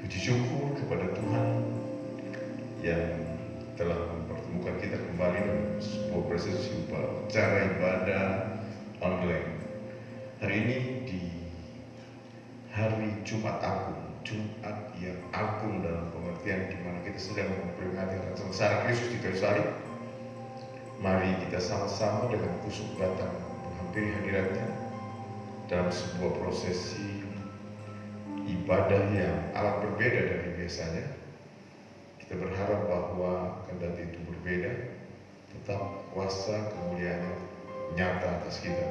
Puji syukur kepada Tuhan yang telah mempertemukan kita kembali dalam sebuah prosesi cara ibadah online. Hari ini di hari Jumat Agung, Jumat yang agung dalam pengertian di mana kita sedang memperingati akan sengsara Kristus di kayu salib. Mari kita sama-sama dengan kusuk datang menghampiri hadiratnya dalam sebuah prosesi ibadah yang amat berbeda dari biasanya. Kita berharap bahwa kendati itu berbeda, tetap kuasa kemuliaannya nyata atas kita.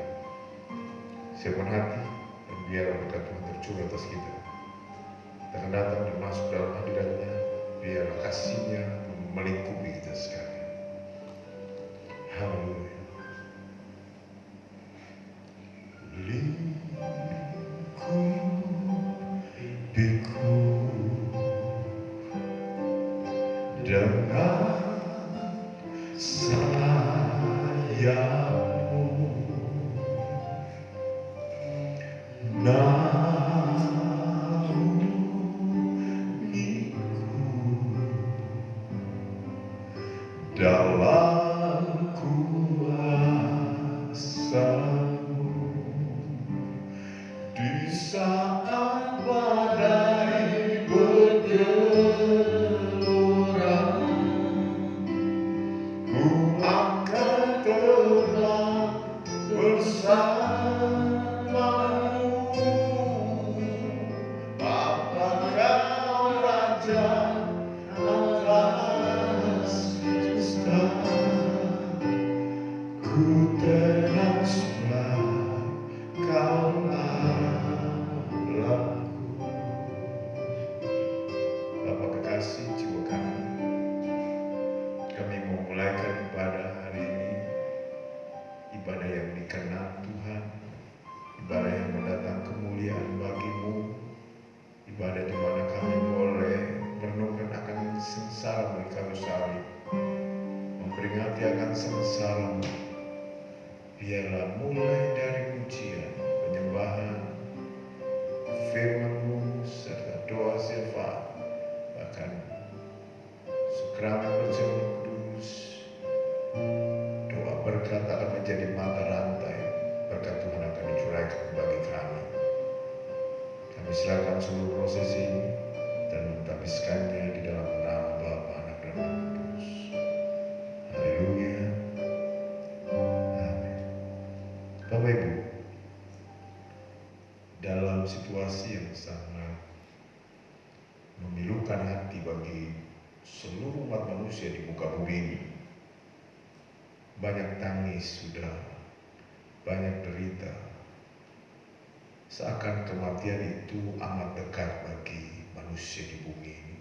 Siapkan hati dan biar berkat Tuhan tercurah atas kita. Kita akan datang dan masuk dalam hadiratnya, biar kasih-Nya melingkupi kita sekalian. Haleluya. Lingkupiku dengan sayapmu, naungiku dalam kuasa-Mu di saat badai bergelora. Ku akan terbang bersama-Mu. Bapa Kau Raja atas semesta. Ku tenang sebab Kau Allahku. Bapa kekasih jiwa kami memulaikan ibadah hari ini, ibadah yang dikenal Tuhan, ibadah yang mendatang kemuliaan bagi-Mu, ibadah di mana kami boleh merenungkan akan sengsara di kayu salib, memperingati akan sengsara-Mu. Biarlah mulai dari pujian, penyembahan, firman-Mu serta doa syafaat, bahkan sakramen perjamuan kudus, doa berkat akan menjadi mata rantai, berkat Tuhan akan dicurahkan bagi kami. Kami serahkan seluruh proses ini dan menghabiskannya di dalam nama Bapa, Anak, dan Roh Kudus. Haleluya. Amin. Bapak Ibu, dalam situasi yang sangat memilukan hati bagi seluruh umat manusia di muka bumi ini, banyak tangis sudah, banyak derita, seakan kematian itu amat dekat bagi manusia di bumi ini.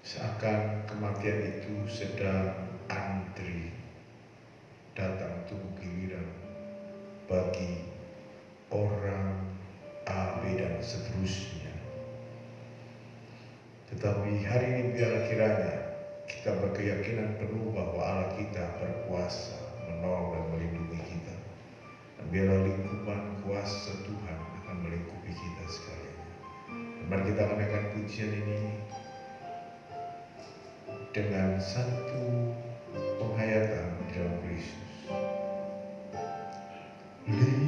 Seakan kematian itu sedang antri datang tunggu giliran bagi orang A, B, dan seterusnya. Tetapi hari ini biarlah kiranya kita berkeyakinan penuh bahwa Allah kita berkuasa menolong dan melindungi kita. Dan biarlah lingkupan kuasa Tuhan akan melingkupi kita sekalian. Dan mari kita menaikkan pujian ini dengan satu penghayatan di dalam Kristus. Lingkupiku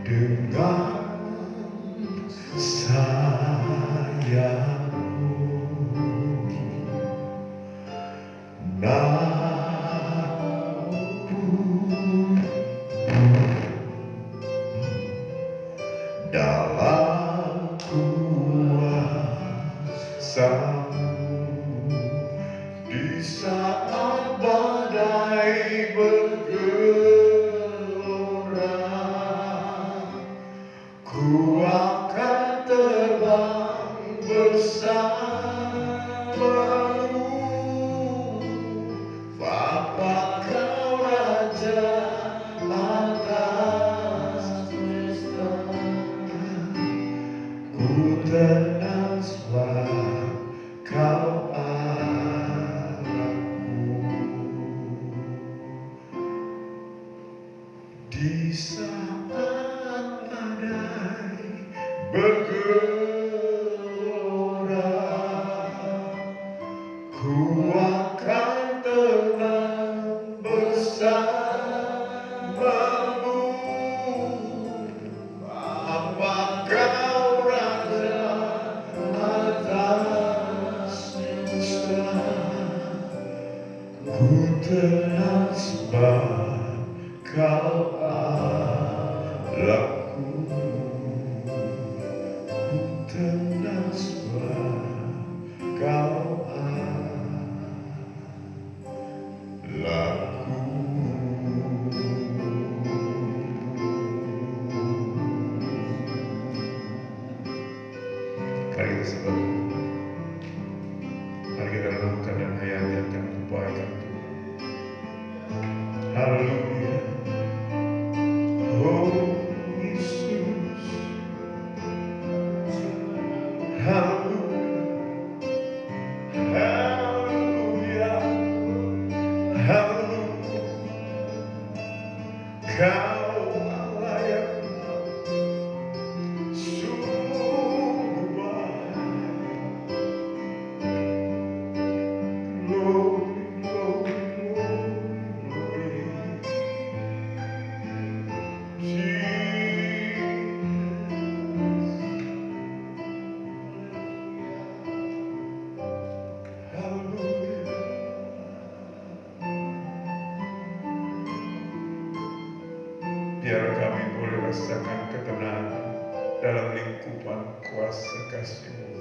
dengan sayapmu, naungiku dalam kuasa-Mu di saat badai bergelora. Ku akan terbang bersama-Mu. Bapa Kau Raja atas semesta. Ku tenang sebab Kau Allahku. akan tenang bersamamu. Apa kau raja atas semesta, ku tenang sebab kau Allahku. Ku tenang sebab kau Allahku. Mari kita sebut, mari kita renungkan dan hayati akan kebaikan Tuhan. Haleluya. Oh Yesus, haleluya, haleluya, haleluya. Kau Allah yang sungguh baik. Glory, glory, glory, biar kami boleh rasakan ketenangan dalam lingkupan kuasa kasih-Mu.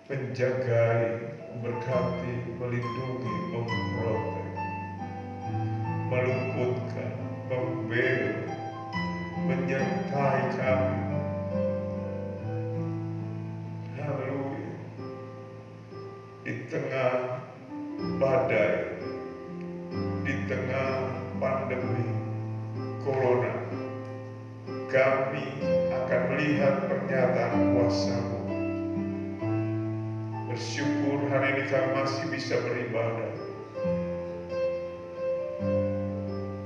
Menjagai, memberkati, melindungi, memprotek, meluputkan, membela, menyertai kami. Haleluya. Di tengah badai, di tengah pandemi corona, kami akan melihat pernyataan kuasa-Mu. Bersyukur hari ini kami masih bisa beribadah.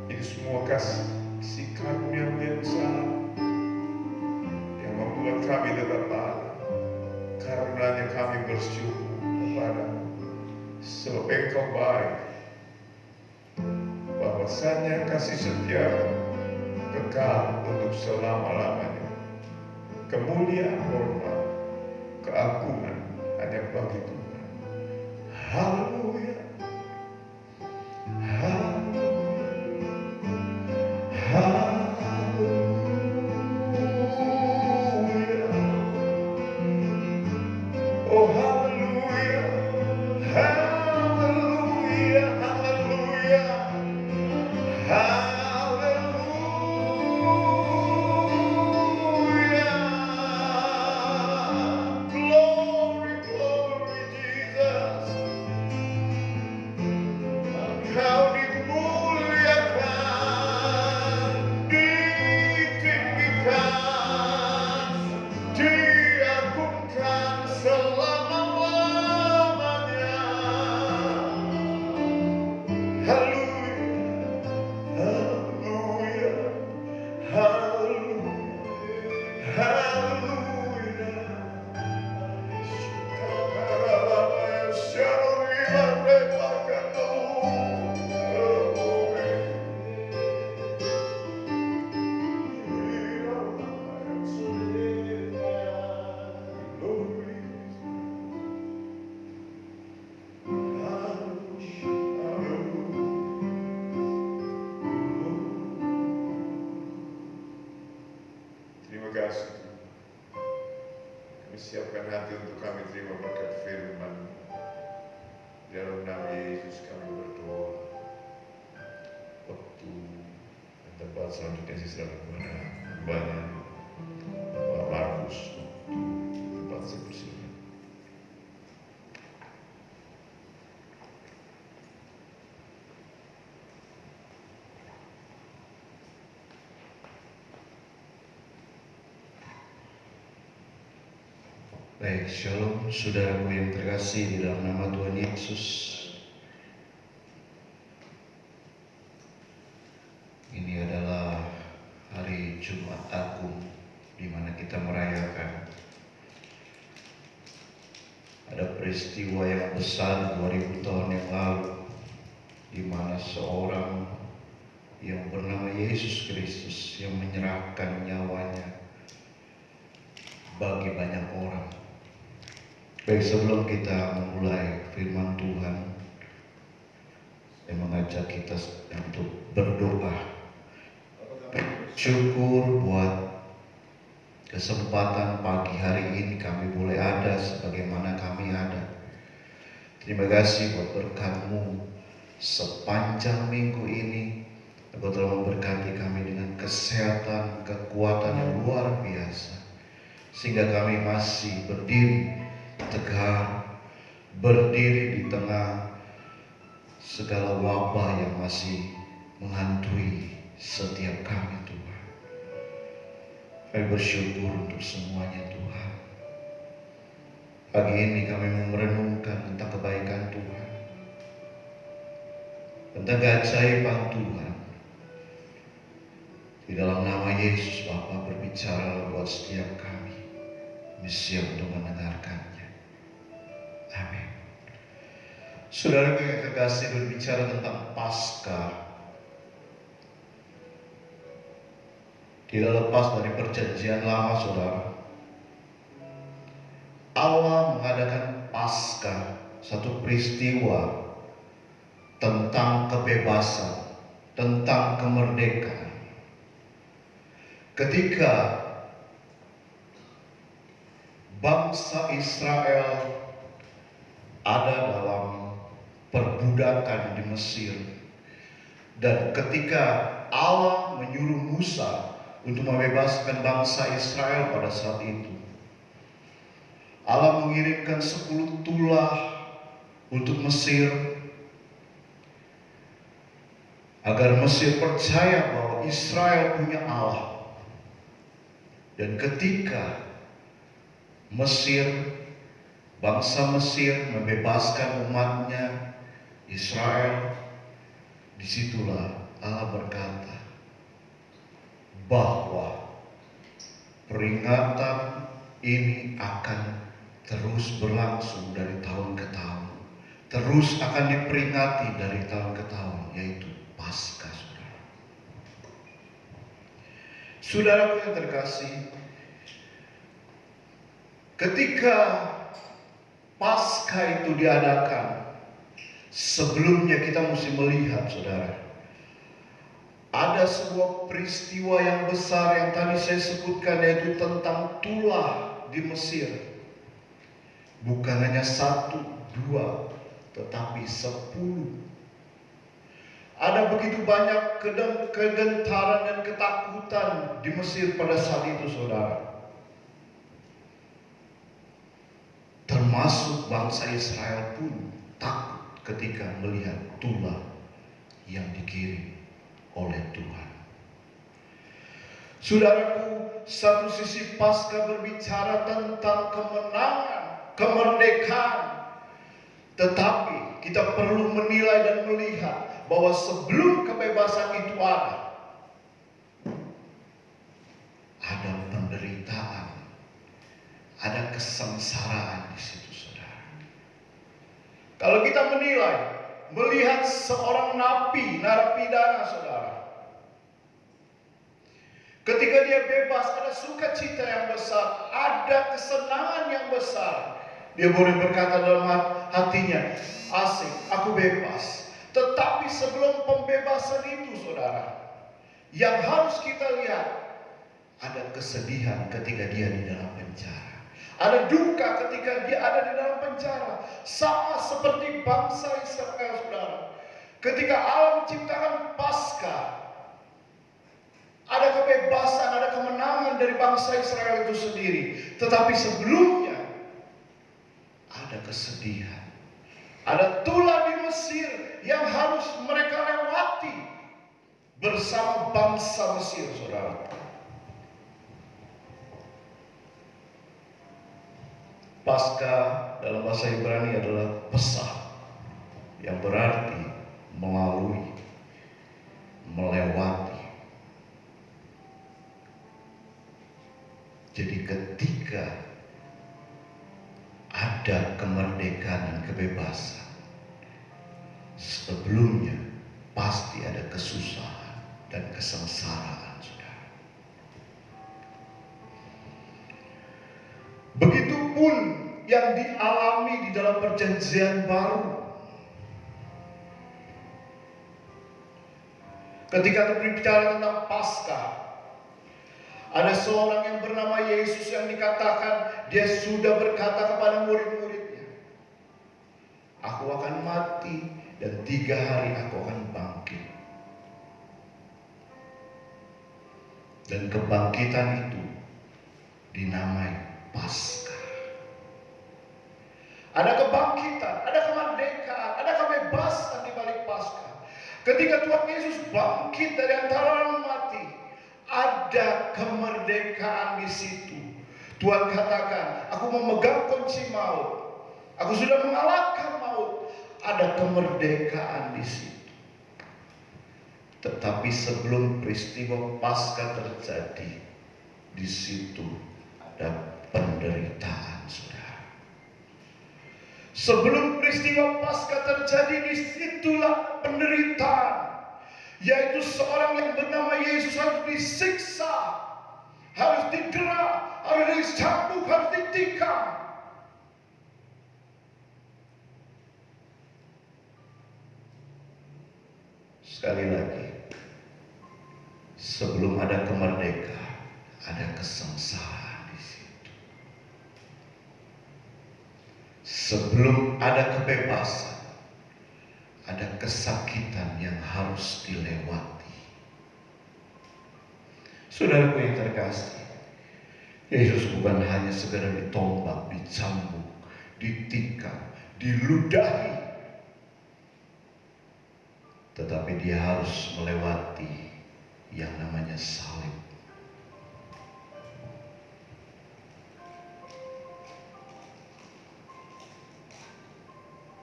Itu semua kasih karunia-Mu yang besar yang membuat kami tetap ada. Karenanya kami bersyukur kepada-Mu, sebab Engkau baik. Bahwasanya kasih setia-Mu kekal untuk selama-lamanya. Kemuliaan, hormat, keagungan hanya bagi Tuhan. Haleluya, haleluya, oh haleluya, haleluya, haleluya, haleluya. Glory, glory, Jesus. Kau dimuliakan, ditinggikan, diagungkan selama-lamanya. Haleluya, haleluya, haleluya, haleluya. Terima kasih. Kami siapkan hati untuk kami terima berkat firman. Dalam nama Yesus kami berdoa. Waktu dan tempat selanjutnya diserahkan kepada hambanya Bapak Markus untuk tempat seperti. Baik, shalom saudaraku yang terkasih di dalam nama Tuhan Yesus. Ini adalah hari Jumat Agung di mana kita merayakan Ada peristiwa yang besar 2000 tahun yang lalu, di mana seorang yang bernama Yesus Kristus yang menyerahkan nyawanya bagi banyak orang. Baik, sebelum kita memulai firman Tuhan, saya mengajak kita untuk berdoa. Syukur buat kesempatan pagi hari ini kami boleh ada sebagaimana kami ada. Terima kasih buat berkat-Mu sepanjang minggu ini. Engkau telah memberkati kami dengan kesehatan, kekuatan yang luar biasa, sehingga kami masih berdiri tegak, berdiri di tengah segala wabah yang masih menghantui setiap kami, Tuhan. Kami bersyukur untuk semuanya, Tuhan. Pagi ini kami merenungkan tentang kebaikan Tuhan, tentang keajaiban Tuhan. Di dalam nama Yesus, Bapa, berbicara buat setiap kami. Kami siap untuk mendengarkannya. Amin. Saudaraku yang terkasih, berbicara tentang Paskah, tidak lepas dari perjanjian lama, saudara. Allah mengadakan Paskah, satu peristiwa tentang kebebasan, tentang kemerdekaan. Ketika bangsa Israel ada dalam perbudakan di Mesir, dan ketika Allah menyuruh Musa untuk membebaskan bangsa Israel pada saat itu, Allah mengirimkan 10 tulah untuk Mesir, agar Mesir percaya bahwa Israel punya Allah. Dan ketika Mesir, bangsa Mesir membebaskan umatnya Israel, disitulah Allah berkata bahwa peringatan ini akan terus berlangsung dari tahun ke tahun, terus akan diperingati dari tahun ke tahun, yaitu Paskah, saudara. Saudaraku yang terkasih, ketika Paskah itu diadakan, sebelumnya kita mesti melihat, saudara, ada sebuah peristiwa yang besar yang tadi saya sebutkan, yaitu tentang tulah di Mesir. Bukan hanya 1, 2, tetapi 10. Ada begitu banyak kegentaran dan ketakutan di Mesir pada saat itu, saudara. Termasuk bangsa Israel pun takut ketika melihat tulah yang dikirim oleh Tuhan. Saudaraku, satu sisi Paskah berbicara tentang kemenangan, kemerdekaan. Tetapi kita perlu menilai dan melihat bahwa sebelum kebebasan itu ada penderitaan, ada kesengsaraan di situ, saudara. Kalau kita melihat seorang napi, narapidana, saudara, ketika dia bebas, ada sukacita yang besar, ada kesenangan yang besar. Dia boleh berkata dalam hatinya, asik, aku bebas. Tetapi sebelum pembebasan itu, saudara, yang harus kita lihat, ada kesedihan ketika dia di dalam penjara. Ada duka ketika dia ada di dalam penjara. Sama seperti bangsa Israel, saudara. Ketika Allah menciptakan Paskah, ada kebebasan, ada kemenangan dari bangsa Israel itu sendiri. Tetapi sebelumnya, ada kesedihan. Ada tulah di Mesir yang harus mereka lewati bersama bangsa Mesir, saudara. Paskah dalam bahasa Ibrani adalah Pesah, yang berarti melalui, melewati. Jadi ketika ada ada kemerdekaan dan kebebasan, sebelumnya pasti ada kesusahan dan kesengsaraan, saudara. Begitupun yang dialami di dalam perjanjian baru. Ketika berbicara tentang Paskah, ada seorang yang bernama Yesus yang dikatakan dia sudah berkata kepada murid-muridnya, "Aku akan mati dan 3 hari aku akan bangkit." Dan kebangkitan itu dinamai Paskah. Ada kebangkitan, ada kemerdekaan, ada kebebasan di balik Paskah. Ketika Tuhan Yesus bangkit dari antara orang mati, ada kemerdekaan di situ. Tuhan katakan, "Aku memegang kunci maut. Aku sudah mengalahkan maut." Ada kemerdekaan di situ. Tetapi sebelum peristiwa Paskah terjadi, di situ ada penderitaan, saudara. Sebelum peristiwa Paskah terjadi, disitulah penderitaan. Yaitu seorang yang bernama Yesus harus disiksa, harus didera, harus dicambuk, harus ditikam. Sekali lagi, sebelum ada kemerdekaan, ada kesengsaraan di situ. Sebelum ada kebebasan, ada kesakitan yang harus dilewati. Saudaraku yang terkasih, Yesus bukan hanya sekedar ditombak, dicambuk, ditikam, diludahi, tetapi dia harus melewati yang namanya salib.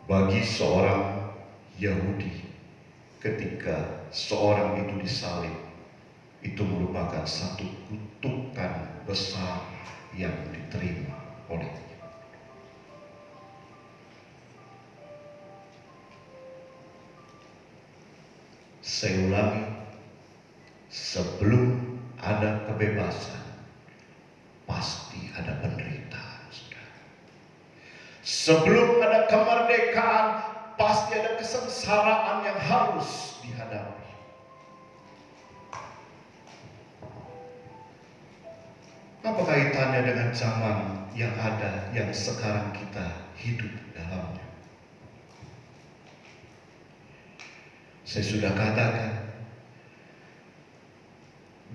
Bagi seorang Yahudi, ketika seorang itu disalib, itu merupakan satu kutukan besar yang diterima olehnya. Saya ulangi, sebelum ada kebebasan, pasti ada penderitaan, saudara. Sebelum ada kemerdekaan, pasti ada kesengsaraan yang harus dihadapi. Apa kaitannya dengan zaman yang ada, yang sekarang kita hidup dalamnya? Saya sudah katakan,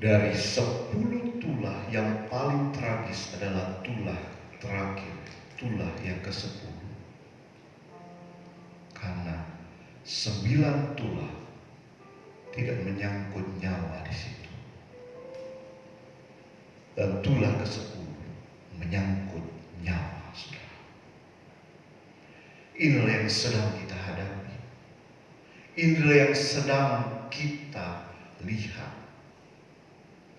dari 10 tulah yang paling tragis adalah tulah terakhir, tulah yang ke-10. Karena 9 tulah tidak menyangkut nyawa di situ. Dan tulah ke-10 menyangkut nyawa, saudara. Inilah yang sedang kita hadapi. Inilah yang sedang kita lihat.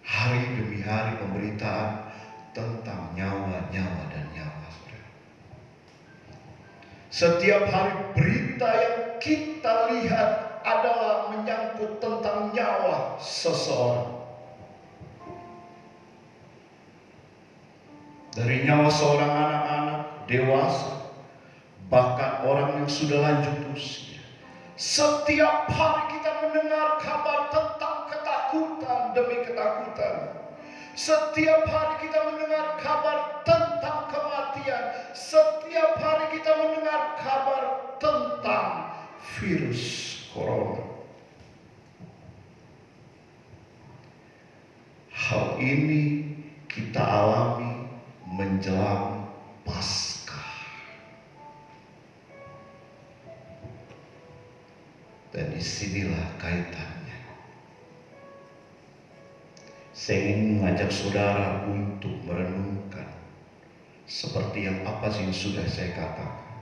Hari demi hari pemberitaan tentang nyawa-nyawa dan nyawa, saudara. Setiap hari berita yang kita lihat adalah menyangkut tentang nyawa seseorang. Dari nyawa seorang anak-anak, dewasa, bahkan orang yang sudah lanjut usia. Setiap hari kita mendengar kabar tentang ketakutan demi ketakutan. Setiap hari kita mendengar kabar tentang kematian. Setiap hari kita mendengar kabar tentang virus corona. Hal ini kita alami menjelang Paskah. Dan disinilah kaitannya. Saya ingin mengajak saudara untuk merenungkan seperti yang apa yang sudah saya katakan.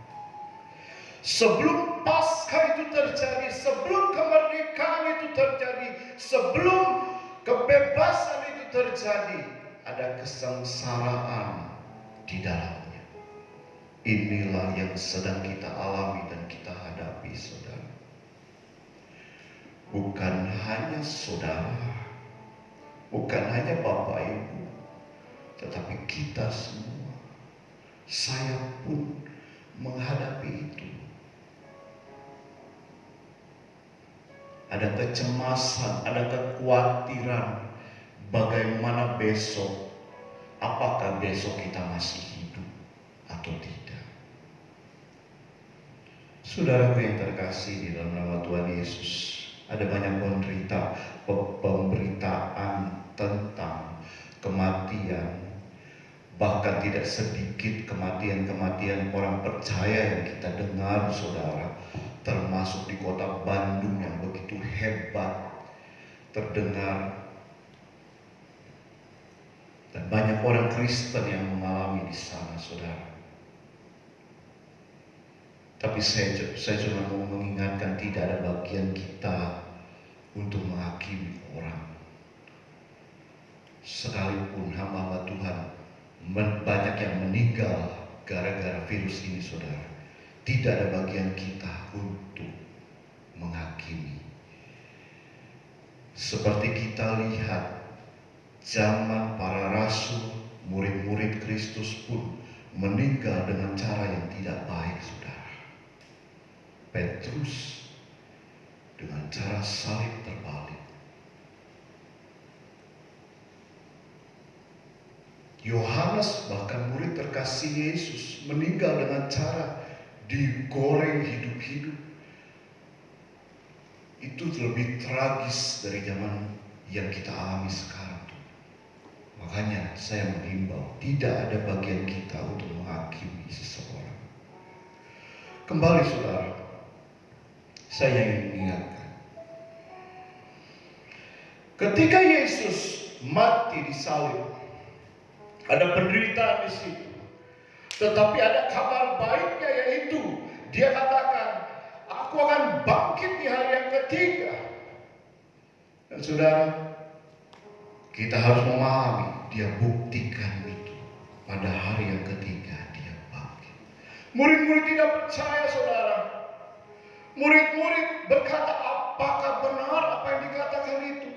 Sebelum Paskah itu terjadi, sebelum kemerdekaan itu terjadi, sebelum kebebasan itu terjadi, ada kesengsaraan di dalamnya. Inilah yang sedang kita alami dan kita hadapi, saudara. Bukan hanya saudara, bukan hanya Bapak Ibu, tetapi kita semua. Saya pun menghadapi itu. Ada kecemasan, ada kekhawatiran bagaimana besok. Apakah besok kita masih hidup atau tidak? Saudaraku yang terkasih di dalam nama Tuhan Yesus, ada banyak pemberitaan tentang kematian. Bahkan tidak sedikit kematian-kematian orang percaya yang kita dengar, saudara. Termasuk di kota Bandung yang begitu hebat terdengar. Dan banyak orang Kristen yang mengalami di sana, saudara. Tapi saya cuma mau mengingatkan, tidak ada bagian kita untuk menghakimi orang. Sekalipun hamba-hamba Tuhan banyak yang meninggal gara-gara virus ini, saudara. Tidak ada bagian kita untuk menghakimi. Seperti kita lihat zaman para rasul, murid-murid Kristus pun meninggal dengan cara yang tidak baik, saudara. Petrus dengan cara salib terbalik. Yohanes, bahkan murid terkasih Yesus, meninggal dengan cara digoreng hidup-hidup. Itu lebih tragis dari zaman yang kita alami sekarang. Makanya saya menghimbau, tidak ada bagian kita untuk menghakimi seseorang. Kembali, saudara, saya ingin mengingatkan, ketika Yesus mati di salib, ada penderitaan di situ. Tetapi ada kabar baiknya, yaitu dia katakan, aku akan bangkit di hari yang ketiga. Dan saudara, kita harus memahami, dia buktikan itu. Pada hari yang ketiga dia bangkit. Murid-murid tidak percaya, saudara. Murid-murid berkata, apakah benar apa yang dikatakan itu?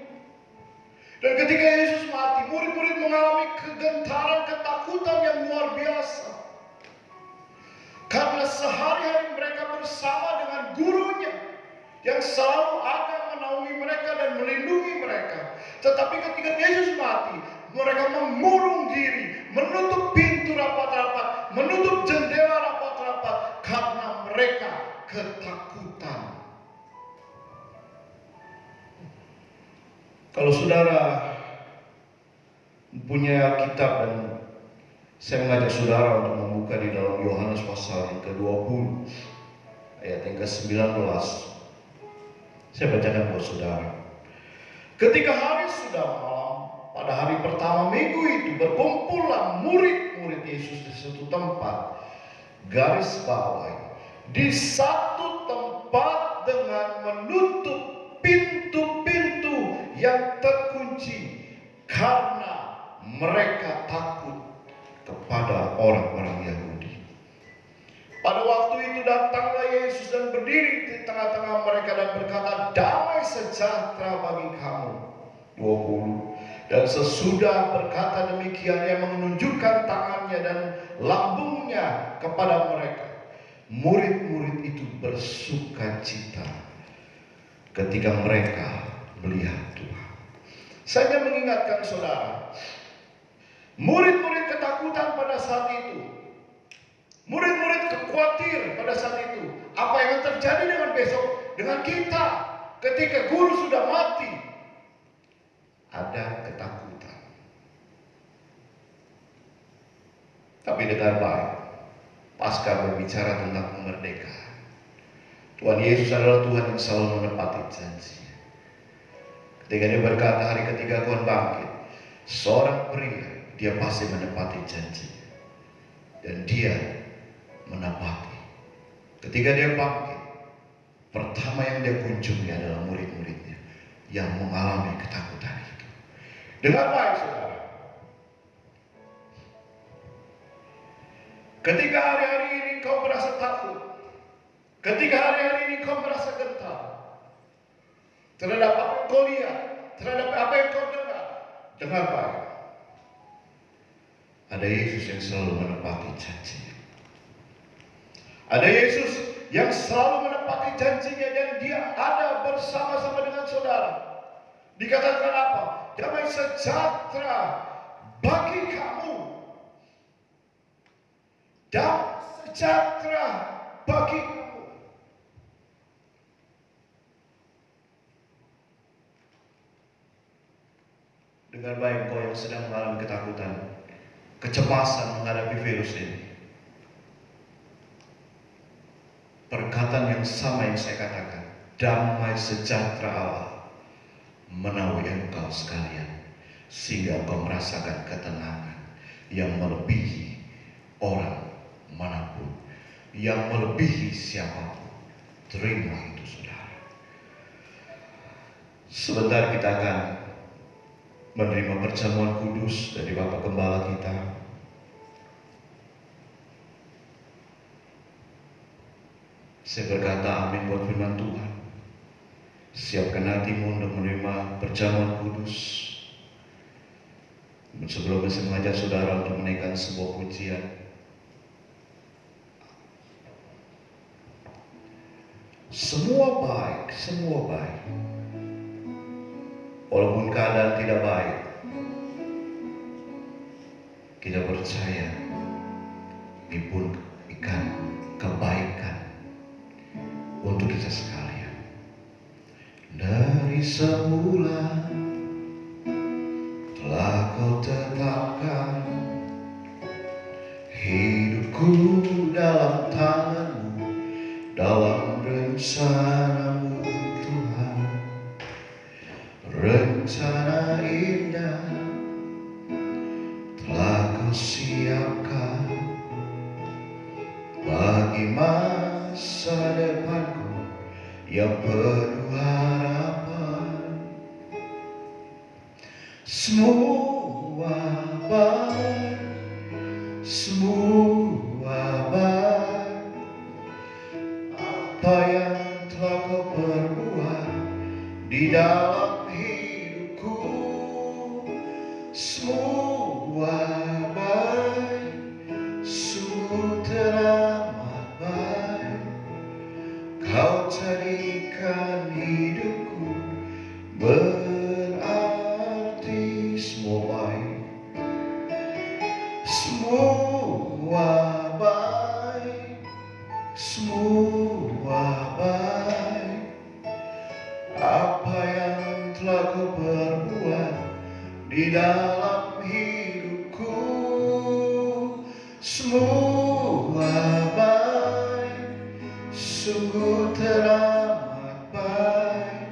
Dan ketika Yesus mati, murid-murid mengalami kegentaran, ketakutan yang luar biasa. Karena sehari-hari mereka bersama dengan gurunya yang selalu ada menaungi mereka dan melindungi mereka. Tetapi ketika Yesus mati, mereka mengurung diri, menutup pintu rapat-rapat, menutup jendela rapat-rapat karena mereka ketakutan. Kalau saudara punya kitab, dan saya mengajak saudara untuk membuka di dalam Yohanes pasal yang ke-20 ayat yang ke-19. Saya bacakan buat saudara. Ketika hari sudah malam, pada hari pertama minggu itu berkumpullah murid-murid Yesus di satu tempat. Garis bawahi, di satu tempat dengan menutup pintu-pintu yang terkunci, karena mereka takut kepada orang-orang Yahudi. Pada waktu itu datanglah Yesus dan berdiri di tengah-tengah mereka dan berkata, damai sejahtera bagi kamu. 20. Dan sesudah berkata demikian, ia menunjukkan tangannya dan lambungnya kepada mereka. Murid-murid itu bersuka cita ketika mereka melihat Tuhan. Saya mengingatkan saudara, murid-murid ketakutan pada saat itu. Murid-murid khawatir pada saat itu. Apa yang akan terjadi dengan besok, dengan kita ketika guru sudah mati? Ada ketakutan. Tapi dengar baik, Paskah berbicara tentang kemerdekaan. Tuhan Yesus adalah Tuhan yang selalu menepati janjinya. Ketika dia berkata hari ketiga Tuhan bangkit, seorang pria, dia pasti menepati janjinya. Dan dia menepati. Ketika dia bangkit, pertama yang dia kunjungi adalah murid-muridnya yang mengalami ketakutan itu. Dengar baik saudara. Ketika hari-hari ini kau merasa takut, ketika hari-hari ini kau merasa gentar terhadap apa yang kau lihat, terhadap apa yang kau dengar baik. Ada Yesus yang selalu menepati janji. Ada Yesus yang selalu menepati janjinya dan dia ada bersama-sama dengan saudara. Dikatakan apa? Damai sejahtera bagi kamu. Damai sejahtera bagi kamu. Dengar baik kau yang sedang mengalami ketakutan, kecemasan menghadapi virus ini. Perkataan yang sama yang saya katakan, damai sejahtera Allah menaungi engkau sekalian, sehingga engkau merasakan ketenangan yang melebihi orang manapun, yang melebihi siapapun. Terima itu saudara. Sebentar kita akan menerima perjamuan kudus dari Bapak Gembala kita. Saya berkata amin buat firman Tuhan. Siapkan hatimu untuk menerima perjamuan kudus. Sebelumnya saya mengajak saudara untuk menaikkan sebuah pujian. Semua baik, semua baik. Walaupun keadaan tidak baik, kita percaya ini pun ikan kebaikan untuk kita sekalian. Dari semula telah kau tetapkan hidupku dalam tanganmu, dalam rencanamu Tuhan. Rencana indah telah kau siapkan bagi masa depanku yang penuh harapan. Semua baik, semua baik. Apa yang telah kau perbuat di dalam hidupku, semua baik, sungguh teramat baik. Kau jadikan hidupku berarti. Semua baik, semua baik, semua baik. Apa yang telah kau perbuat di dalam hidupku, semua baik, sungguh teramat baik.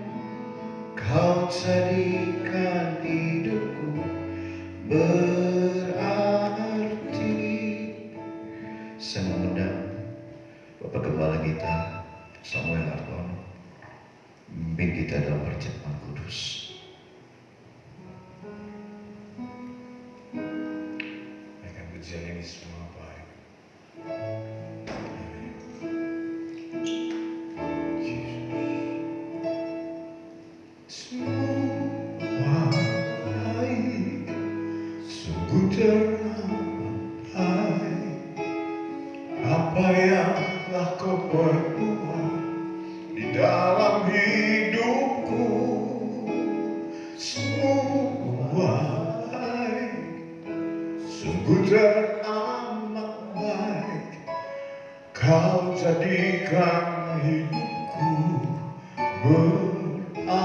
Kau jadikan hidupku berarti. Saya mengundang Bapak Gembala kita Samuel Hartono memimpin kita dalam perjamuan kudus. Akan pujian ini semua baik. Semua baik, sungguh teramat baik. Apa yang telah kau perbuat di dalam hidupku, semua baik, sungguh teramat baik. Kau jadikan hidupku berarti.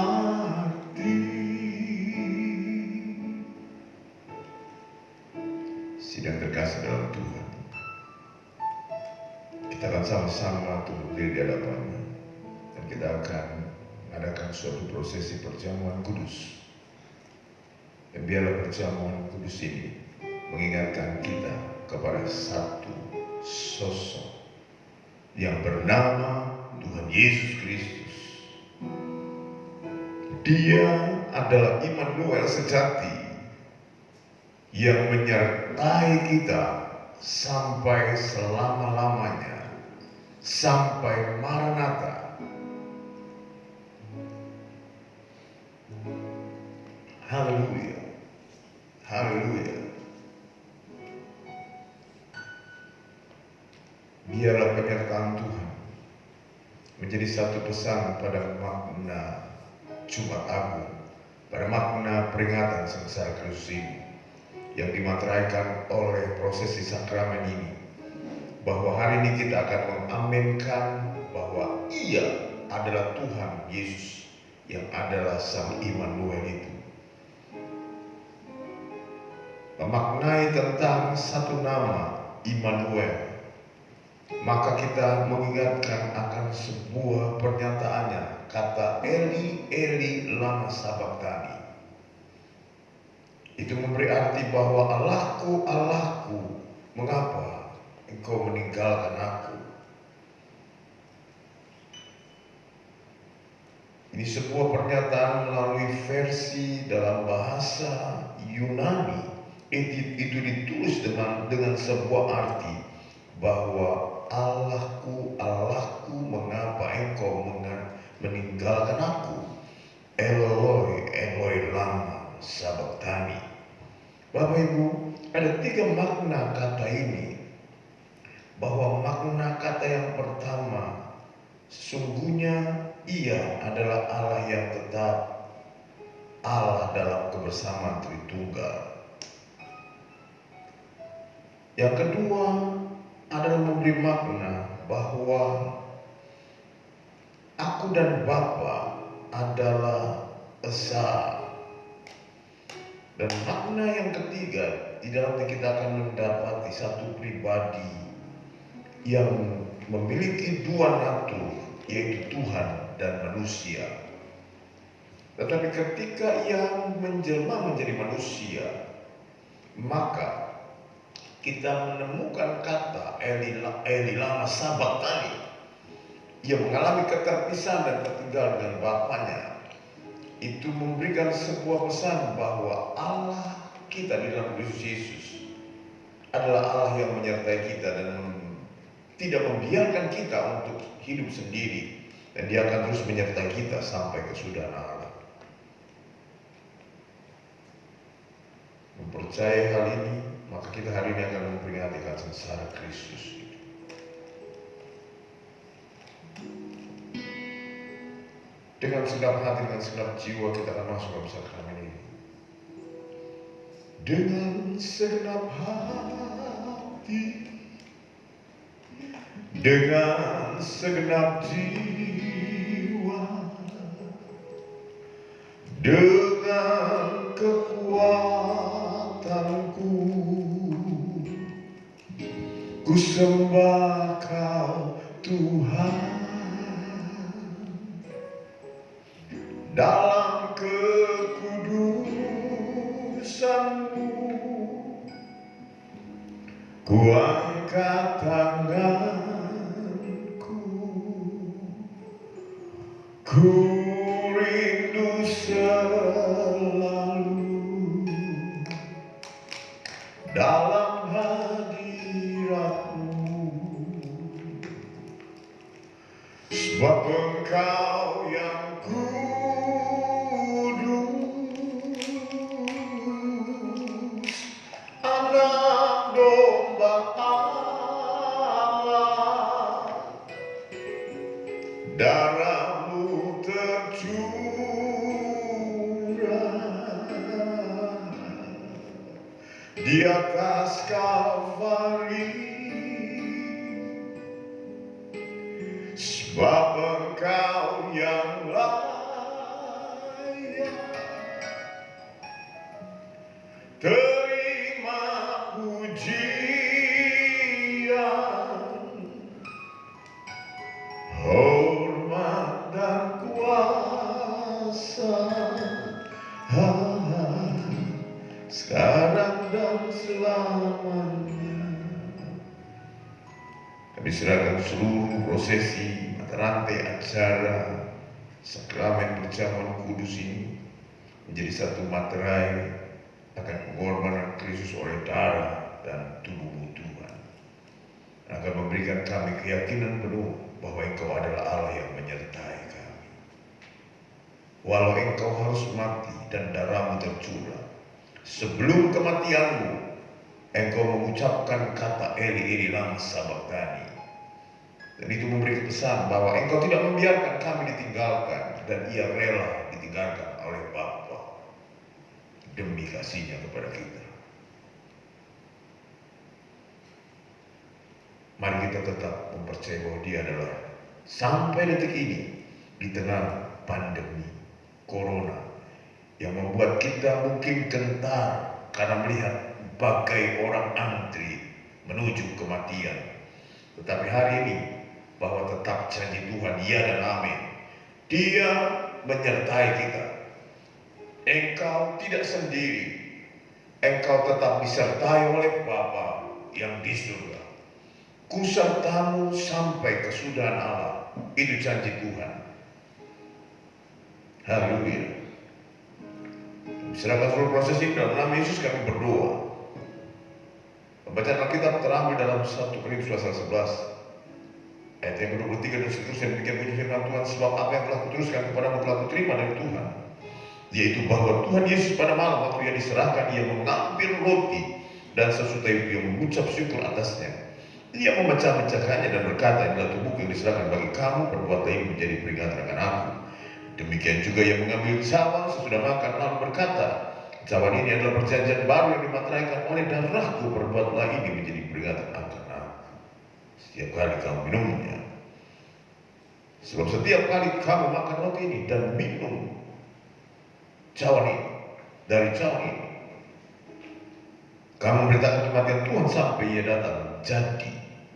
Sidang terkasih dalam Tuhan, kita akan sama-sama tunduk diri di hadapannya. Dan kita akan mengadakan suatu prosesi perjamuan kudus. Dan biarlah perjamuan kudus ini mengingatkan kita kepada satu sosok yang bernama Tuhan Yesus Kristus. Dia adalah Immanuel sejati yang menyertai kita sampai selama-lamanya, sampai Maranatha. Haleluya, haleluya. Biarlah penyertaan Tuhan menjadi satu pesan pada makna Jumat Agung, pada makna peringatan sengsara Kristus ini yang dimateraikan oleh prosesi sakramen ini, bahwa hari ini kita akan mengaminkan bahwa Ia adalah Tuhan Yesus yang adalah Sang Immanuel itu. Memaknai tentang satu nama Immanuel, maka kita mengingatkan akan sebuah pernyataannya, kata Eli, Eli lama sabachthani. Itu memberi arti bahwa Allahku, Allahku, mengapa engkau meninggalkan aku? Ini sebuah pernyataan melalui versi dalam bahasa Yunani. Itu ditulis dengan sebuah arti bahwa Allahku, Allahku, mengapa engkau meninggalkan aku? Eloi, Eloi lama sabachthani. Bapak Ibu, ada 3 makna kata ini. Bahwa makna kata yang pertama, sesungguhnya Ia adalah Allah yang tetap, Allah dalam kebersamaan Tritunggal. Yang kedua adalah memberi makna bahwa aku dan Bapa adalah esa. Dan makna yang ketiga, di dalamnya kita akan mendapati satu pribadi yang memiliki 2 natur, yaitu Tuhan dan manusia. Tetapi ketika Ia menjelma menjadi manusia, maka kita menemukan kata Eli lama sabachthani. Ia mengalami keterpisahan dan tertinggal dengan Bapanya. Itu memberikan sebuah pesan bahwa Allah kita di dalam Kristus Yesus adalah Allah yang menyertai kita dan tidak membiarkan kita untuk hidup sendiri, dan Dia akan terus menyertai kita sampai kesudahan Allah. Mempercayai hal ini, maka kita hari ini akan memperingati sengsara Kristus. Dengan segenap hati, dengan segenap jiwa kita akan masuk dalam sakramen ini. Dengan segenap hati, dengan segenap jiwa, dengan kekuatanku, ku sembah Kau Tuhan. Dalam kekudusan-Mu, ku angkat tanganku, ku rindu selalu dalam hadirat-Mu, sebab Engkau yang darah-Mu tercurah di atas Kalvari, sebab Engkau yang layak terima pujian, hormat dan kuasa, sekarang dan selamanya. Kami serahkan seluruh prosesi, mata rantai acara sakramen perjamuan kudus ini menjadi satu materai akan pengorbanan Kristus oleh darah dan tubuh-Mu Tuhan. akan memberikan kami keyakinan penuh bahwa Engkau adalah Allah yang menyertai kami. Walau Engkau harus mati dan darahmu tercurah, sebelum kematianmu Engkau mengucapkan kata Eli Eli lama sabachthani. Dan itu memberi pesan bahwa Engkau tidak membiarkan kami ditinggalkan, dan Ia rela ditinggalkan oleh Bapa demi kasih-Nya kepada kita. Mari kita tetap mempercayai bahwa Dia adalah sampai detik ini di tengah pandemi Corona yang membuat kita mungkin gentar karena melihat bagai orang antri menuju kematian. Tetapi hari ini bahwa tetap janji Tuhan ya dan amin. Dia menyertai kita. Engkau tidak sendiri. Engkau tetap disertai oleh Bapa yang di surga. Kusertamu sampai kesudahan Allah. Itu janji Tuhan. Haleluya. Serahkan seluruh proses ini dalam nama Yesus kami berdoa. Pembacaan Alkitab terambil dalam 1 Korintus pasal 11 ayat yang ke-23 dan seterusnya. Demikian bunyi firman Tuhan, sebab apa yang telah kuteruskan kepadamu telah kuterima dari Tuhan, yaitu bahwa Tuhan Yesus pada malam waktu Ia diserahkan, Ia mengambil roti, dan sesudah itu Ia mengucap syukur atasnya. Ia memecah-mecahkannya dan berkata, inilah tubuhku yang diserahkan bagi kamu, perbuatlah ini menjadi peringatan akan aku. Demikian juga Ia mengambil cawan sesudah makan, lalu berkata, cawan ini adalah perjanjian baru yang dimateraikan oleh darahku, perbuatlah ini menjadi peringatan akan aku. Setiap kali kamu minumnya, sebab setiap kali kamu makan roti ini dan minum cawan ini, dari cawan ini, kamu memberitakan kematian Tuhan sampai Ia datang. Jadi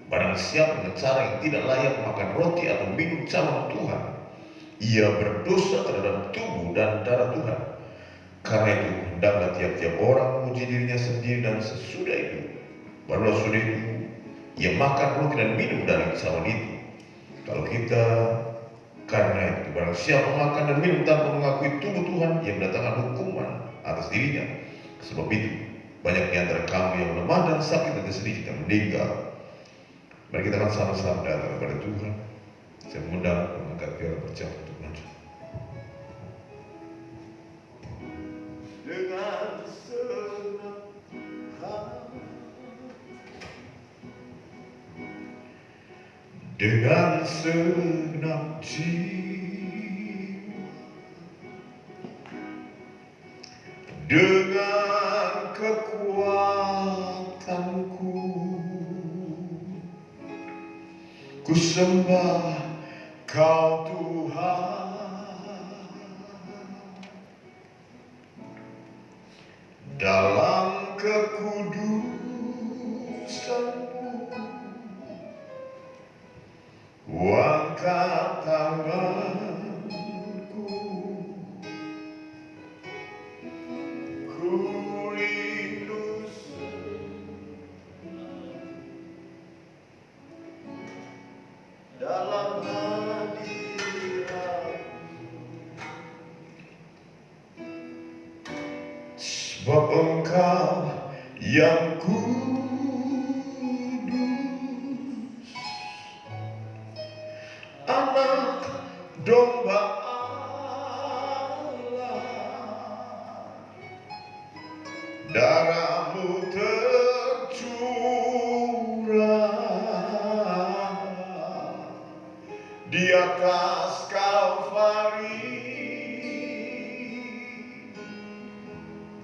barang siapa dengan cara yang tidak layak makan roti atau minum cawan Tuhan, ia berdosa terhadap tubuh dan darah Tuhan. Karena itu hendaklah tiap-tiap orang memuji dirinya sendiri, dan sesudah itu barulah sudah itu ia makan roti dan minum dari cawan itu. Kalau kita karena itu barang siapa makan dan minum tanpa mengakui tubuh Tuhan, ia mendatangkan hukuman atas dirinya. Sebab itu banyak di antara kamu yang lemah dan sakit, dan sedikit yang meninggal. Mari kita akan sama-sama datang kepada Tuhan. Saya mengundang mengangkat piala berjam untuk maju. Dengan senang hati, dengan senang jiwa, dengan kekuatanku, ku sembah Kau Tuhan. Dalam kekudusan-Mu, ku angkat tanganku, ku rindu dalam hadirat, sebab Engkau yang kudus, Anak domba Allah, darah-Mu tercurah di atas Kalvari,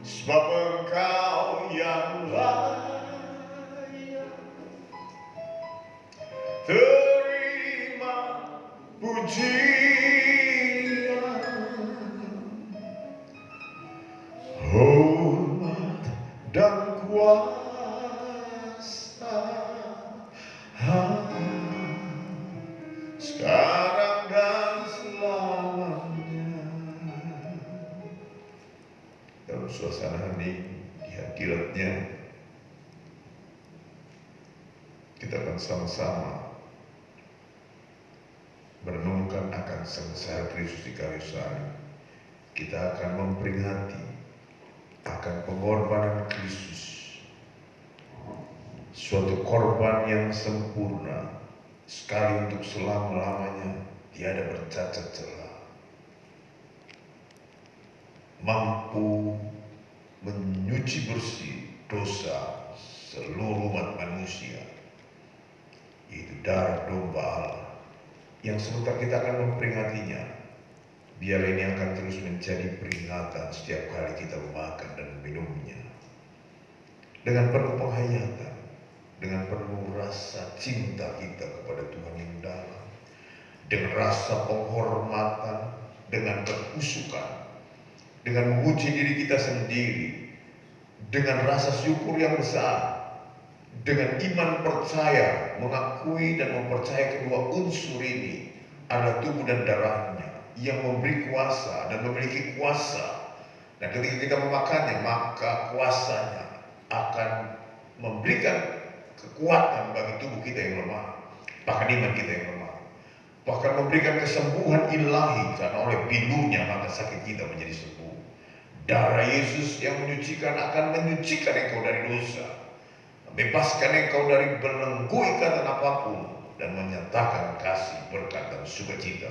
sebab Engkau yang layak terima pujian, hormat dan kuasa, sekarang dan selamanya. Dalam suasana hening di hadirat-Nya, kita akan sama-sama merenungkan akan sengsara Kristus di kayu salib. Kita akan memperingati akan pengorbanan Kristus suatu korban yang sempurna, sekali untuk selama-lamanya, tiada bercacat celah, mampu menyuci bersih dosa seluruh umat manusia, yaitu darah domba Allah, yang sebentar kita akan memperingatinya. Biar ini akan terus menjadi peringatan setiap kali kita memakan dan minumnya, dengan penuh penghayatan, dengan penuh rasa cinta kita kepada Tuhan yang dalam, dengan rasa penghormatan, dengan kekusukan, dengan memuji diri kita sendiri, dengan rasa syukur yang besar, dengan iman percaya, mengakui dan mempercayai kedua unsur ini adalah tubuh dan darahnya yang memberi kuasa dan memiliki kuasa. Dan ketika kita memakannya, maka kuasanya akan memberikan kekuatan bagi tubuh kita yang lemah, bahkan iman kita yang lemah, bahkan memberikan kesembuhan ilahi, karena oleh pilunya maka sakit kita menjadi sembuh. Darah Yesus yang menyucikan akan menyucikan engkau dari dosa, membebaskan engkau dari belenggu ikatan apapun, dan menyatakan kasih, berkat, dan sukacita.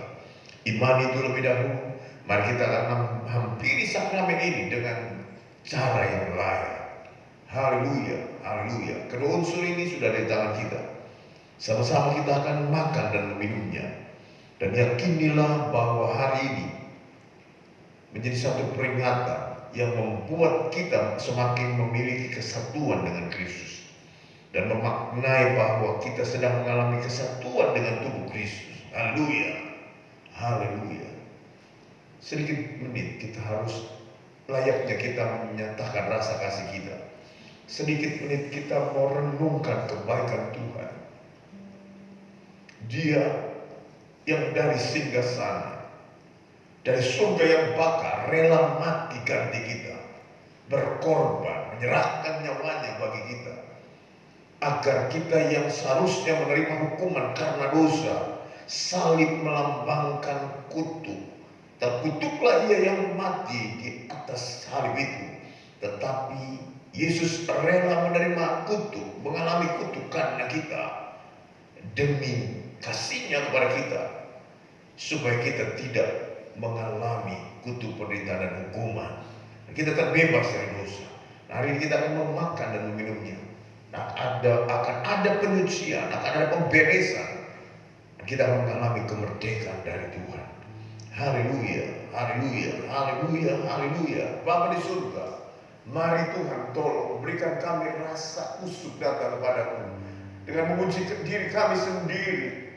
Iman itu lebih dahulu. Mari kita akan menghampiri sakramen ini dengan cara yang layak. Haleluya, haleluya. Kedua unsur ini sudah di tangan kita. Sama-sama kita akan makan dan meminumnya. Dan yakinilah bahwa hari ini menjadi satu peringatan yang membuat kita semakin memiliki kesatuan dengan Kristus, dan memaknai bahwa kita sedang mengalami kesatuan dengan tubuh Kristus. Haleluya, haleluya. Sedikit menit kita harus layaknya kita menyatakan rasa kasih kita. Sedikit menit kita mau renungkan kebaikan Tuhan. Dia yang dari singgasana, dari surga yang bakar, rela mati ganti kita, berkorban, menyerahkan nyawanya bagi kita, agar kita yang seharusnya menerima hukuman karena dosa, salib melambangkan kutuk. Terkutuklah ia yang mati di atas salib itu. Tetapi Yesus rela menerima kutuk, mengalami kutuk karena kita, demi kasihnya kepada kita, supaya kita tidak mengalami kutuk penderitaan dan hukuman. Kita terbebas dari dosa. Hari ini kita akan memakan dan meminumnya. Akan ada penyucian, akan ada pemberesan. Kita akan mengalami kemerdekaan dari Tuhan. Haleluya, haleluya, haleluya, haleluya. Bapa di surga, mari Tuhan tolong berikan kami rasa kusuk datang kepadamu, dengan menguji diri kami sendiri,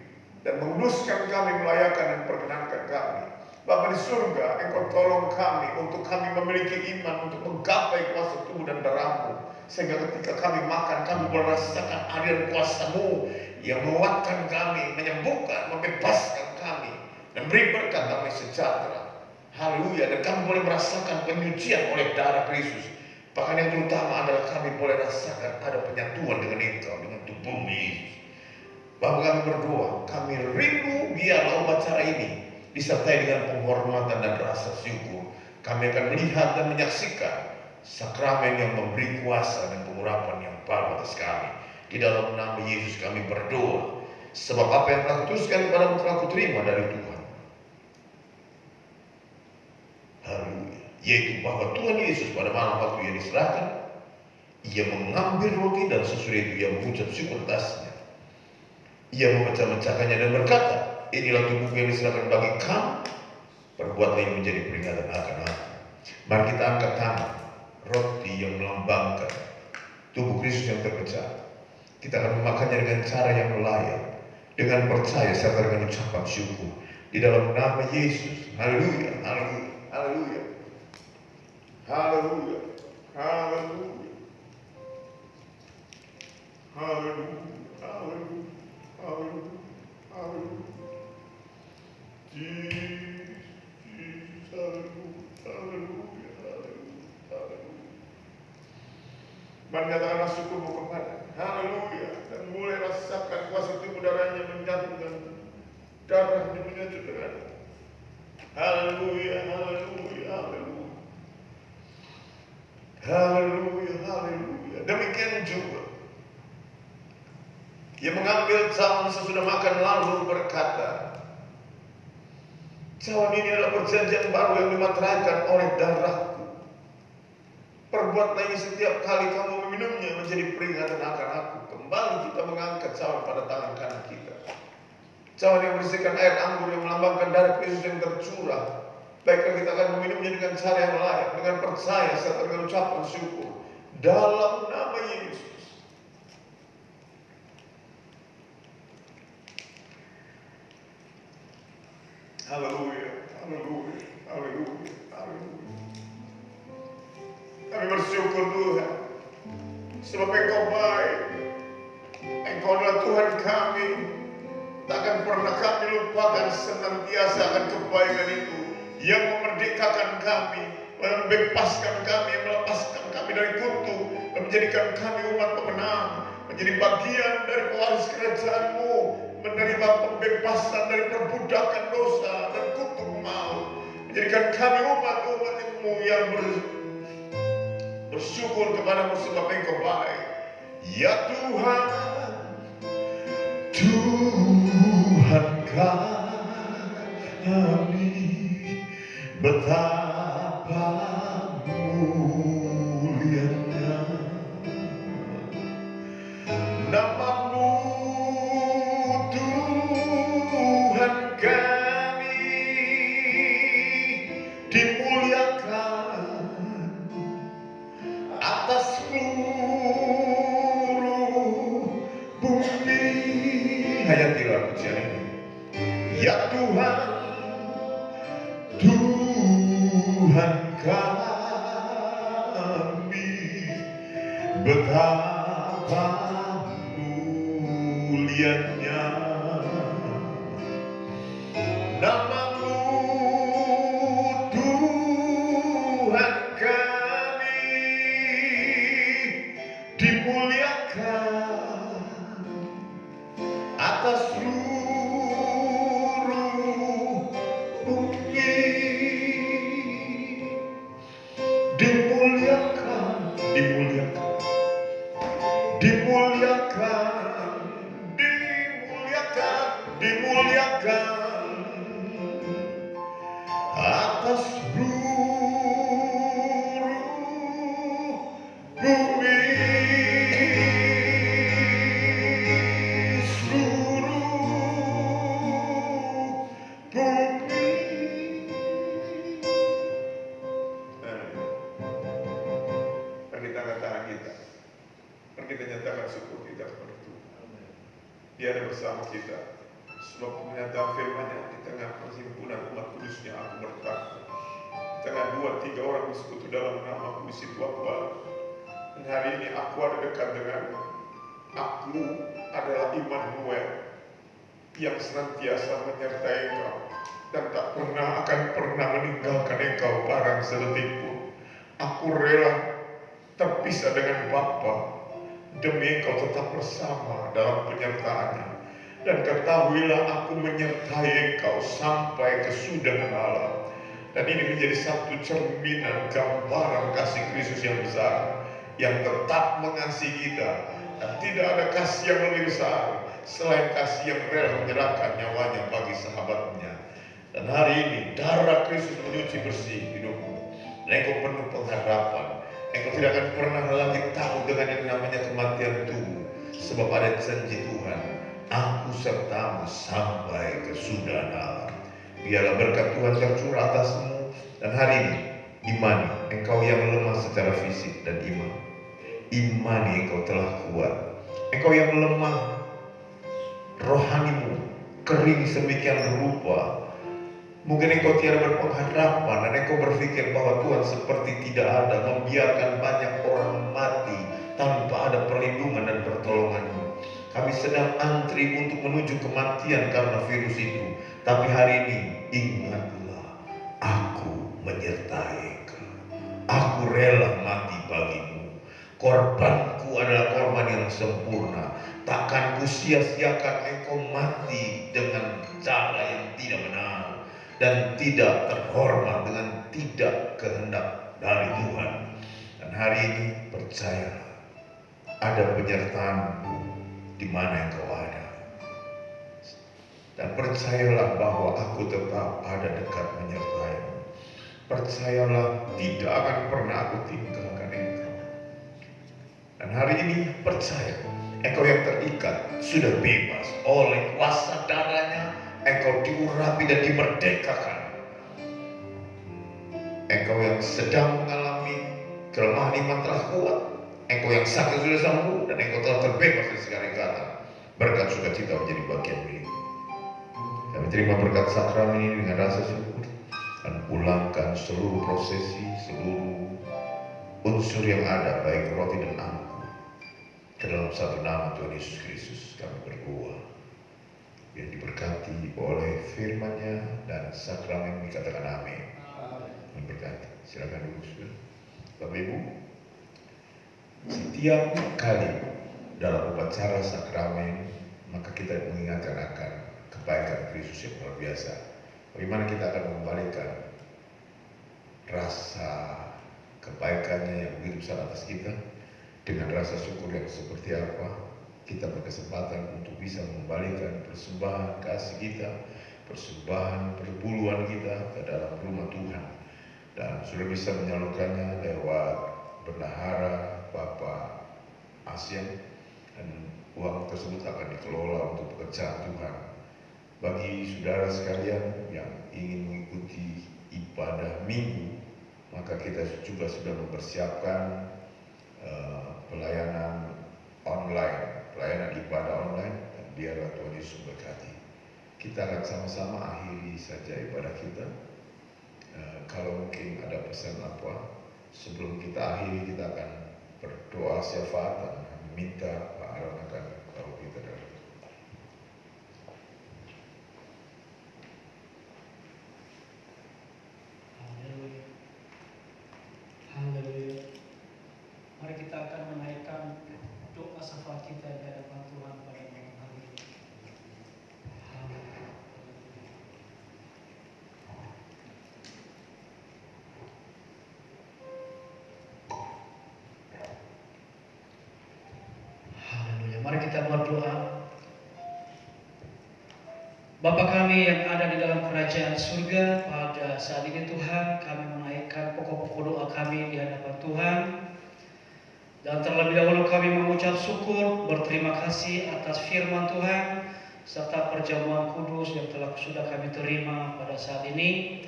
dan menguduskan kami, melayakan dan perkenankan kami. Bapa di surga, Engkau tolong kami untuk kami memiliki iman untuk menggapai kuasa tubuh dan darah-Mu, sehingga ketika kami makan, kami merasakan aliran kuasa-Mu yang menguatkan kami, menyembuhkan, membebaskan kami, dan beri berkat damai sejahtera. Haleluya. Dan kami boleh merasakan penyucian oleh darah Kristus. Bahkan yang terutama adalah kami boleh rasakan ada penyatuan dengan Engkau, dengan tubuh-Mu Yesus. Bapak, kami berdoa, kami rindu biarlah upacara ini disertai dengan penghormatan dan rasa syukur. Kami akan melihat dan menyaksikan sakramen yang memberi kuasa dan pengurapan yang baru atas kami. Di dalam nama Yesus kami berdoa. Sebab apa yang telah kuteruskan kepadamu telah kuterima dari Tuhan. Haleluya. Yaitu bahwa Tuhan Yesus pada malam waktu yang diserahkan, ia mengambil roti dan sesudah itu ia mengucap syukur atasnya. Ia memecah-mecahkannya dan berkata, inilah tubuhku yang diserahkan bagi kamu, perbuatlah ini menjadi peringatan akan aku. Mari kita angkat tangan, roti yang melambangkan tubuh Kristus yang terpecah. Kita akan memakannya dengan cara yang layak, dengan percaya serta dengan ucapan syukur. Di dalam nama Yesus. Haleluya, haleluya, haleluya, haleluya, haleluya, haleluya, haleluya, haleluya, haleluya. Jesus, haleluya, haleluya, haleluya. Mari nyatakanlah syukurmu kepada, haleluya, dan mulai rasakan kuasa tubuh darahnya menyatu dengan darahnya menyatu dengan, haleluya, haleluya, haleluya, haleluya, haleluya. Demikian juga Ia mengambil cawan sesudah makan lalu berkata, cawan ini adalah perjanjian baru yang dimateraikan oleh darahku. Perbuatlah ini setiap kali kamu meminumnya menjadi peringatan akan aku. Kembali kita mengangkat cawan pada tangan kanan kita. Cawan yang berisikan air anggur yang melambangkan darah Kristus yang tercurah. Baiklah kita akan meminumnya dengan cara yang layak, dengan percaya serta dengan ucapan syukur dalam nama Yesus. Haleluya, haleluya, haleluya, haleluya. Kami bersyukur Tuhan, sebab Engkau baik. Engkau adalah Tuhan kami. Takkan pernah kami lupakan senantiasa akan kebaikan itu yang memerdekakan kami, yang membebaskan kami, yang melepaskan kami dari kutuk, dan menjadikan kami umat pemenang, menjadi bagian dari pewaris kerajaan-Mu, menerima pembebasan dari perbudakan dosa dan kutuk maut, menjadikan kami umat-umat-Mu yang bersyukur kepada-Mu sebab Engkau baik. Ya Tuhan, Tuhan kami, betapa mulianya nama-Mu, Tuhan kami, dimuliakan atas seluruh bumi. Hayatilah pujian ini. Ya Tuhan, Tuhan kami, betapa mulianya nama-Mu, Tuhan kami, dimuliakan atas seluruh bumi. Dimuliakan, dimuliakan, dimuliakan, dimuliakan, dimuliakan atas seluruh bumi. Kita nyatakan syukur kita kepada Tuhan. Dia ada bersama kita. Sebab penyataan firman-Nya di tengah perhimpunan umat kudusnya aku bertakwa. Di tengah 2-3 orang bersekutu dalam nama-Ku, di situ aku ada. Dan hari ini aku ada dekat denganmu. Aku adalah Immanuel yang senantiasa menyertai engkau dan tak akan pernah meninggalkan engkau barang sedetik pun. Aku rela terpisah dengan Bapa demi engkau tetap bersama dalam penyertaannya. Dan ketahuilah aku menyertai engkau sampai kesudahan alam. Dan ini menjadi satu cerminan gambaran kasih Kristus yang besar, yang tetap mengasihi kita. Dan tidak ada kasih yang lebih besar selain kasih yang rela menyerahkan nyawanya bagi sahabatnya. Dan hari ini darah Kristus menyuci bersih hidupmu. Dan engkau penuh pengharapan. Engkau tidak akan pernah lagi takut dengan yang namanya kematian tubuh. Sebab ada janji Tuhan, aku sertamu sampai kesudahan alam. Biarlah berkat Tuhan tercurah atasmu. Dan hari ini, imani engkau yang lemah secara fisik dan iman. Imani engkau telah kuat. Engkau yang lemah, rohanimu kering sedemikian rupa. Mungkin engkau tiada berpengharapan dan engkau berpikir bahwa Tuhan seperti tidak ada, membiarkan banyak orang mati tanpa ada perlindungan dan pertolongan-Mu. Kami sedang antri untuk menuju kematian karena virus itu. Tapi hari ini ingatlah, aku menyertai engkau. Aku rela mati bagimu. Korbanku adalah korban yang sempurna. Takkan kusia-siakan engkau mati dengan cara yang tidak benar dan tidak terhormat dengan tidak kehendak dari Tuhan. Dan hari ini percayalah, ada penyertaan-Ku, di mana Engkau ada. Dan percayalah bahwa aku tetap ada dekat menyertai-Mu. Percayalah tidak akan pernah aku tinggalkan Engkau. Dan hari ini percaya, engkau yang terikat sudah bebas oleh kuasa darahnya. Engkau diurapi dan dimerdekakan. Engkau yang sedang mengalami kelemahan iman telah kuat. Engkau yang sakit sudah sembuh, dan engkau telah terbebas dari segala ikatan. Berkat sukacita menjadi bagian milikmu. Kami terima berkat sakramen ini dengan rasa syukur, dan pulangkan seluruh prosesi, seluruh unsur yang ada, baik roti dan anggur, ke dalam satu nama Tuhan Yesus Kristus kami berdoa. Yang diberkati oleh firman-Nya dan sakramen dikatakan amin. Memberkati. Silakan duduk sudah. Bapak Ibu, setiap kali dalam upacara sakramen maka kita mengingatkan akan kebaikan Kristus yang luar biasa. Bagaimana kita akan mengembalikan rasa kebaikannya yang begitu besar atas kita dengan rasa syukur yang seperti apa. Kita berkesempatan untuk bisa mengembalikan persembahan kasih kita, persembahan perbuluhan kita ke dalam rumah Tuhan, dan sudah bisa menyalurkannya lewat bendahara Bapak Asian, dan uang tersebut akan dikelola untuk pekerjaan Tuhan. Bagi saudara sekalian yang ingin mengikuti ibadah minggu, maka kita juga sudah mempersiapkan pelayanan online, pelayanan ibadah online, dan biarlah Tuhan Yesus berkati. Kita akan sama-sama akhiri saja ibadah kita. Kalau mungkin ada pesan apa, sebelum kita akhiri kita akan berdoa syafaat dan meminta Pak Aaron akan tahu kita dalam. Haleluya. Haleluya. Mari kita akan menaikkan doa syafaat kita di hadapan Tuhan pada malam hari ini. Haleluya. Haleluya. Mari kita berdoa. Bapa kami yang ada di dalam kerajaan surga, pada saat ini Tuhan, kami menaikkan pokok-pokok doa kami di hadapan Tuhan. Dan terlebih dahulu kami mengucap syukur, berterima kasih atas firman Tuhan serta perjamuan kudus yang sudah kami terima pada saat ini.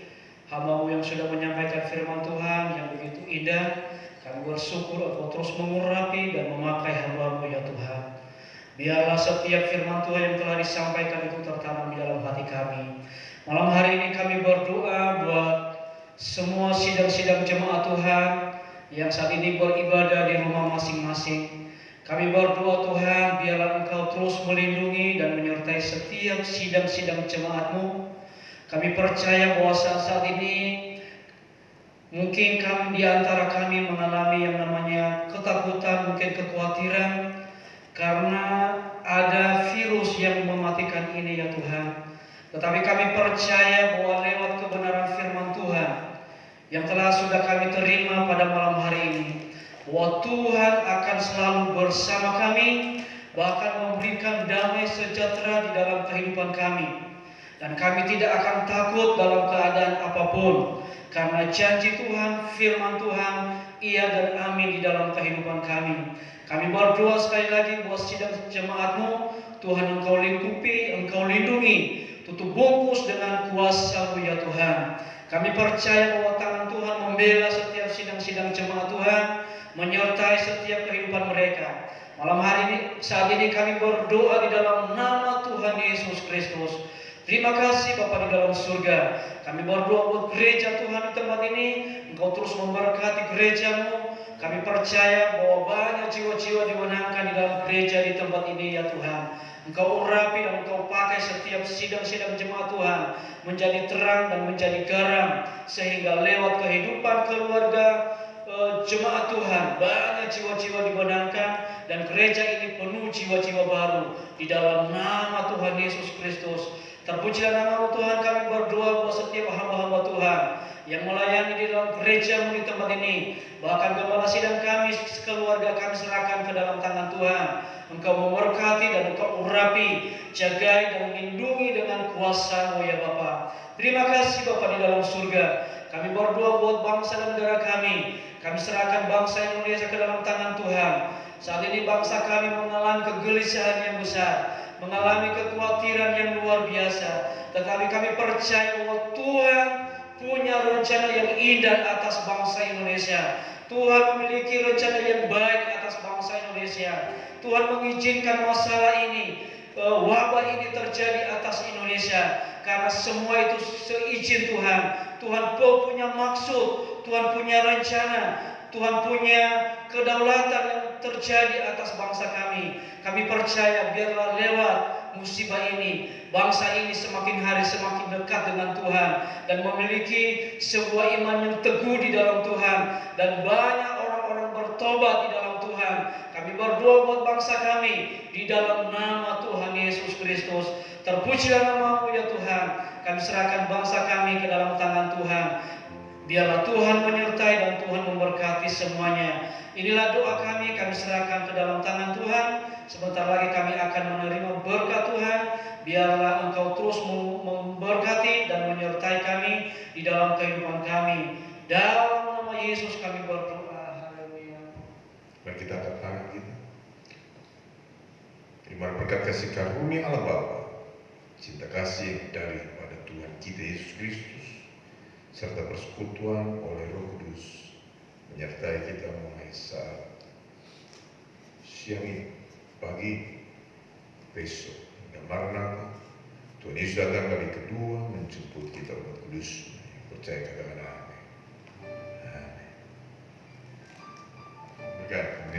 Hamba-Mu yang sudah menyampaikan firman Tuhan yang begitu indah, kami bersyukur Engkau terus mengurapi dan memakai hamba-Mu ya Tuhan. Biarlah setiap firman Tuhan yang telah disampaikan itu tertanam di dalam hati kami. Malam hari ini kami berdoa buat semua sidang-sidang jemaat Tuhan yang saat ini beribadah di rumah masing-masing. Kami berdoa Tuhan, biarlah Engkau terus melindungi dan menyertai setiap sidang-sidang jemaat-Mu. Kami percaya bahwa saat ini mungkin di antara kami mengalami yang namanya ketakutan, mungkin kekhawatiran, karena ada virus yang mematikan ini ya Tuhan. Tetapi kami percaya bahwa lewat kebenaran firman Tuhan yang sudah kami terima pada malam hari ini, bahwa Tuhan akan selalu bersama kami, bahkan memberikan damai sejahtera di dalam kehidupan kami. Dan kami tidak akan takut dalam keadaan apapun, karena janji Tuhan, firman Tuhan, iya dan amin di dalam kehidupan kami. Kami berdoa sekali lagi bahwa sidang jemaat-Mu, Tuhan Engkau lingkupi, Engkau lindungi, tutup bungkus dengan kuasa-Mu ya Tuhan. Kami percaya bahwa tangan Tuhan membela setiap sidang-sidang jemaat Tuhan, menyertai setiap kehidupan mereka. Malam hari ini, saat ini kami berdoa di dalam nama Tuhan Yesus Kristus. Terima kasih Bapa di dalam surga. Kami berdoa buat gereja Tuhan di tempat ini. Engkau terus memberkati gereja-Mu. Kami percaya bahwa banyak jiwa-jiwa dimenangkan di dalam gereja di tempat ini ya Tuhan. Engkau urapi dan Engkau pakai setiap sidang-sidang jemaat Tuhan menjadi terang dan menjadi garam, sehingga lewat kehidupan keluarga jemaat Tuhan banyak jiwa-jiwa dimenangkan dan gereja ini penuh jiwa-jiwa baru di dalam nama Tuhan Yesus Kristus. Terpujilah nama Tuhan. Kami berdoa bahwa setiap hamba-hamba Tuhan yang melayani di dalam gereja di tempat ini. Bahkan gembala sidang kami, keluarga kami serahkan ke dalam tangan Tuhan. Engkau memberkati dan Engkau urapi, jagai dan lindungi dengan kuasa-Mu ya Bapa. Terima kasih Bapa di dalam surga. Kami berdoa buat bangsa dan negara kami. Kami serahkan bangsa Indonesia ke dalam tangan Tuhan. Saat ini bangsa kami mengalami kegelisahan yang besar, mengalami kekhawatiran yang luar biasa. Tetapi kami percaya bahwa Tuhan punya rencana yang indah atas bangsa Indonesia. Tuhan memiliki rencana yang baik atas bangsa Indonesia. Tuhan mengizinkan masalah ini, wabah ini terjadi atas Indonesia. Karena semua itu seizin Tuhan. Tuhan punya maksud, Tuhan punya rencana, Tuhan punya kedaulatan yang terjadi atas bangsa kami. Kami percaya biarlah lewat musibah ini, bangsa ini semakin hari semakin dekat dengan Tuhan dan memiliki sebuah iman yang teguh di dalam Tuhan, dan banyak orang-orang bertobat di dalam Tuhan. Kami berdoa buat bangsa kami di dalam nama Tuhan Yesus Kristus. Terpujilah nama-Mu ya Tuhan. Kami serahkan bangsa kami ke dalam tangan Tuhan. Biarlah Tuhan menyertai dan Tuhan memberkati semuanya. Inilah doa kami serahkan ke dalam tangan Tuhan. Sebentar lagi kami akan menerima berkat Tuhan. Biarlah Engkau terus memberkati dan menyertai kami di dalam kehidupan kami. Dalam nama Yesus kami berdoa. Haleluya. Mari kita angkat tangan kita. Terima berkat kasih karunia Allah Bapa, cinta kasih daripada Tuhan kita Yesus Kristus, serta persekutuan oleh Roh Kudus menyertai kita mulai saat siang ini, pagi, besok, hingga Maranatha. Tuhan Yesus datang kali kedua menjemput kita umat kudus yang percaya katakan amin. Amin. Berkat.